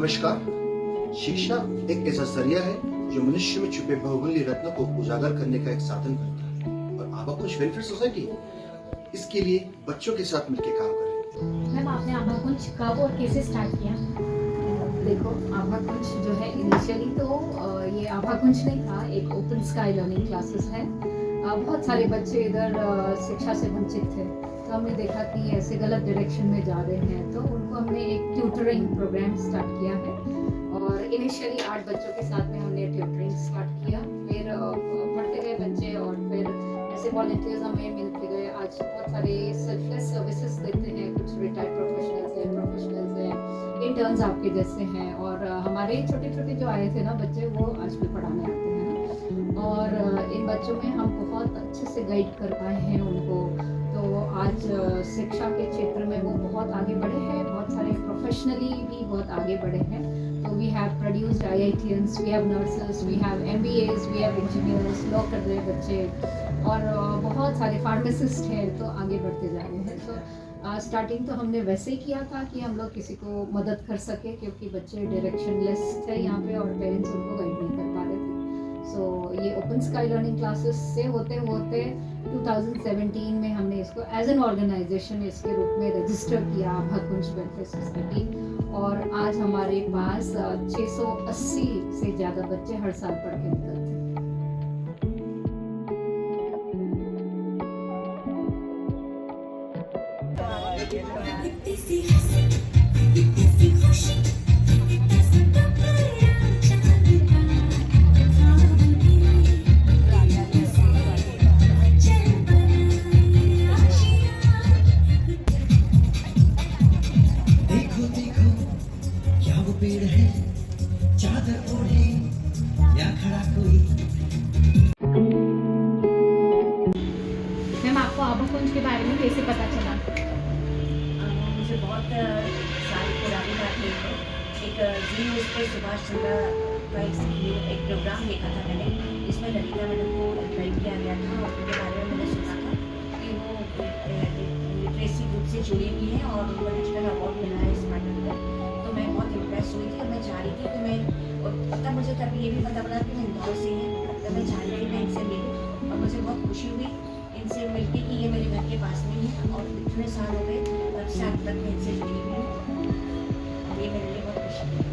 नमस्कार। शिक्षा एक ऐसा जरिया है जो मनुष्य में छुपे बहुमूल्य रत्नों को उजागर करने का एक साधन बनता है और आबाकुंज वेलफेयर सोसाइटी इसके लिए बच्चों के साथ मिलकर काम कर रही है। मैम, आपने आबाकुंज कब और कैसे स्टार्ट किया? देखो, आबाकुंज जो है इनिशियली तो ये आबाकुंज नहीं था, एक ओपन स्काई लर्निंग क्लासेस है। बहुत सारे बच्चे इधर शिक्षा से वंचित थे, तो हमने देखा कि ऐसे गलत डायरेक्शन में जा रहे हैं, तो उनको हमने एक ट्यूटरिंग प्रोग्राम स्टार्ट किया है। और इनिशियली 8 बच्चों के साथ में हमने ट्यूटरिंग स्टार्ट किया, फिर बढ़ते गए बच्चे और फिर ऐसे वॉलंटियर्स हमें मिलते गए। आज बहुत सारे सेल्फलेस सर्विसेज देते हैं, कुछ रिटायर्ड प्रोफेशनल्स हैं, इंटर्न्स आपके जैसे हैं, और हमारे छोटे छोटे जो आए थे ना बच्चे, वो आज भी पढ़ाने आते हैं। और इन बच्चों में हम बहुत अच्छे से गाइड कर पाए हैं उनको, तो आज शिक्षा के क्षेत्र में वो बहुत आगे बढ़े हैं, बहुत सारे प्रोफेशनली भी बहुत आगे बढ़े हैं। तो we have produced IITians, we have nurses, we have MBAs, we have engineers, law कर रहे बच्चे, और बहुत सारे फार्मासिस्ट हैं, तो आगे बढ़ते जा रहे हैं। तो स्टार्टिंग तो हमने वैसे ही किया था कि हम लोग किसी को मदद कर सके, क्योंकि बच्चे डायरेक्शनलेस थे यहाँ पे और पेरेंट्स उनको गाइड नहीं कर पा रहे थे। सो ये ओपन स्काई लर्निंग क्लासेस से होते होते 2017 में हमने इसको एज एन ऑर्गेनाइजेशन इसके रूप में रजिस्टर किया, आबाकुंज वेलफेयर सोसाइटी। और आज हमारे पास 680 से ज़्यादा बच्चे हर साल पढ़ के निकलते हैं। पेड़ है चादर ओढ़े या खड़ा कोई। मैम, आपको आबाकुंज के बारे में कैसे पता चला? मुझे बहुत साल पुरानी बात है। एक जी न्यूज़ पे सुभाष चंद्र एक प्रोग्राम देखा था मैंने, जिसमें ललिता मैडम को इन्वाइट किया गया था और उनके बारे में मैंने सुना था कि वो लिटरेसी ग्रुप से जुड़ी हुई है और उनको नेशनल अवार्ड मिला है इस मैटर में। तो मैं बहुत इम्प्रेस हुई थी और मैं चाह रही थी कि मैं, तब मुझे तब ये भी पता पड़ा कि मैं इंदौर से हैं, तब मैं चाह रही थी मैं इनसे मिलूँ। और मुझे बहुत खुशी हुई इनसे मिलके कि ये मेरे घर के पास में है और इतने साल हो गए तब से आज तक मैं इनसे जुड़ी हुई हूँ। ये मेरे लिए बहुत खुशी है।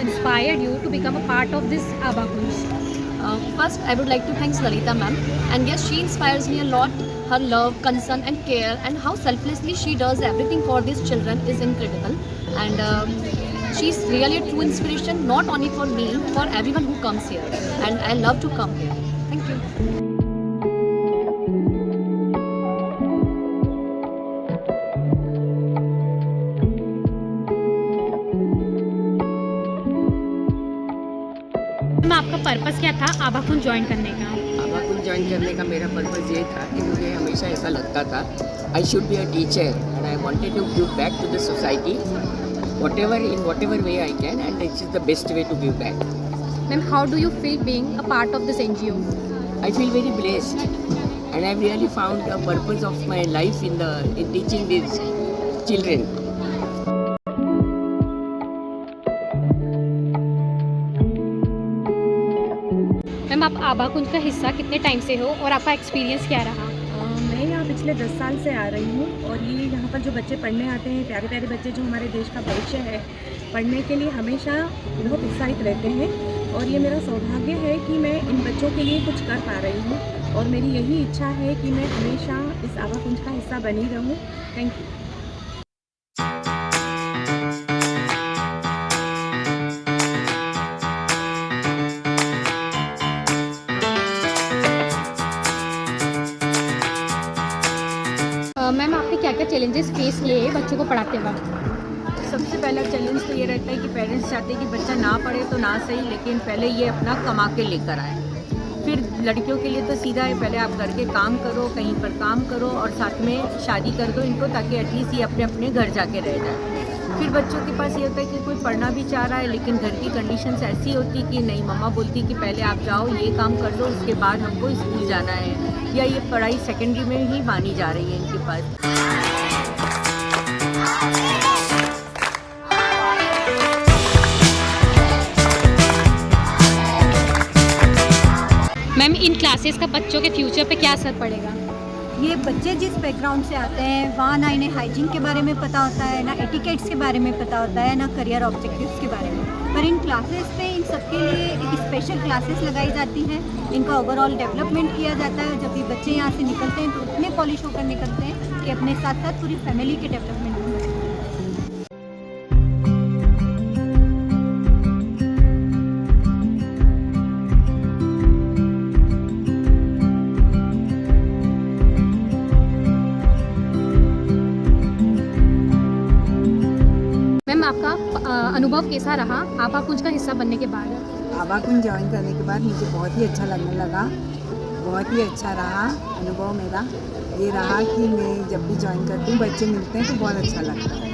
Inspired you to become a part of this Abakunj? First, I would like to thank Lalita ma'am, and yes, she inspires me a lot. Her love, concern and care, and how selflessly she does everything for these children is incredible. And she's really a true inspiration, not only for me, for everyone who comes here. And I love to come here. Thank you. आपका purpose क्या था आबाकुंज join करने का? आबाकुंज join करने का मेरा purpose ये था कि मुझे हमेशा ऐसा लगता था I should be a teacher and I wanted to give back to the society whatever way I can, and this is the best way to give back. Then how do you feel being a part of this NGO? I feel very blessed and I've really found a purpose of my life in teaching these children. Ma'am, आप आबाकुंज का हिस्सा कितने time से हो और आपका experience क्या रहा? मैं यहाँ पिछले 10 साल से आ रही हूँ और ये यहाँ पर जो बच्चे पढ़ने आते हैं, प्यारे प्यारे बच्चे जो हमारे देश का भविष्य है, पढ़ने के लिए हमेशा बहुत उत्साहित रहते हैं। और ये मेरा सौभाग्य है कि मैं इन बच्चों के लिए कुछ कर पा रही हूँ और मेरी यही इच्छा है कि मैं हमेशा इस आबाकुंज का हिस्सा बनी रहूँ। Thank you. मैम, आपने क्या क्या चैलेंजेस फेस किए बच्चों को पढ़ाते वक्त? सबसे पहला चैलेंज तो ये रहता है कि पेरेंट्स चाहते हैं कि बच्चा ना पढ़े तो ना सही, लेकिन पहले ये अपना कमा के लेकर आए, फिर फिर लड़कियों के लिए तो सीधा है, पहले आप घर के काम करो, कहीं पर काम करो और साथ में शादी कर दो इनको, ताकि एटलीस्ट ये अपने अपने घर जाके रह जाए। फिर बच्चों के पास ये होता है कि कोई पढ़ना भी चाह रहा है, लेकिन घर की कंडीशंस ऐसी होती कि नहीं, मम्मा बोलती कि पहले आप जाओ, ये काम कर दो, उसके बाद हमको स्कूल जाना है, या ये पढ़ाई सेकेंडरी में ही मानी जा रही है इनके पास। मैम इन क्लासेस का बच्चों के फ्यूचर पे क्या असर पड़ेगा? ये बच्चे जिस बैकग्राउंड से आते हैं वहाँ ना इन्हें हाइजीन के बारे में पता होता है, ना एटिकेट्स के बारे में पता होता है, ना करियर ऑब्जेक्टिव्स के बारे में। पर इन क्लासेस पे इन सबके लिए एक स्पेशल क्लासेस लगाई जाती हैं, इनका ओवरऑल डेवलपमेंट किया जाता है। जब ये बच्चे यहाँ से निकलते हैं तो इतने पॉलिश होकर निकलते हैं कि अपने साथ साथ पूरी फैमिली के डेवलपमेंट भी होते हैं। आपका अनुभव कैसा रहा आभाकुंज का हिस्सा बनने के बाद? आभाकुंज ज्वाइन करने के बाद मुझे बहुत ही अच्छा लगने लगा, बहुत ही अच्छा रहा अनुभव मेरा। ये रहा कि मैं जब भी ज्वाइन करती हूँ बच्चे मिलते हैं तो बहुत अच्छा लगता है।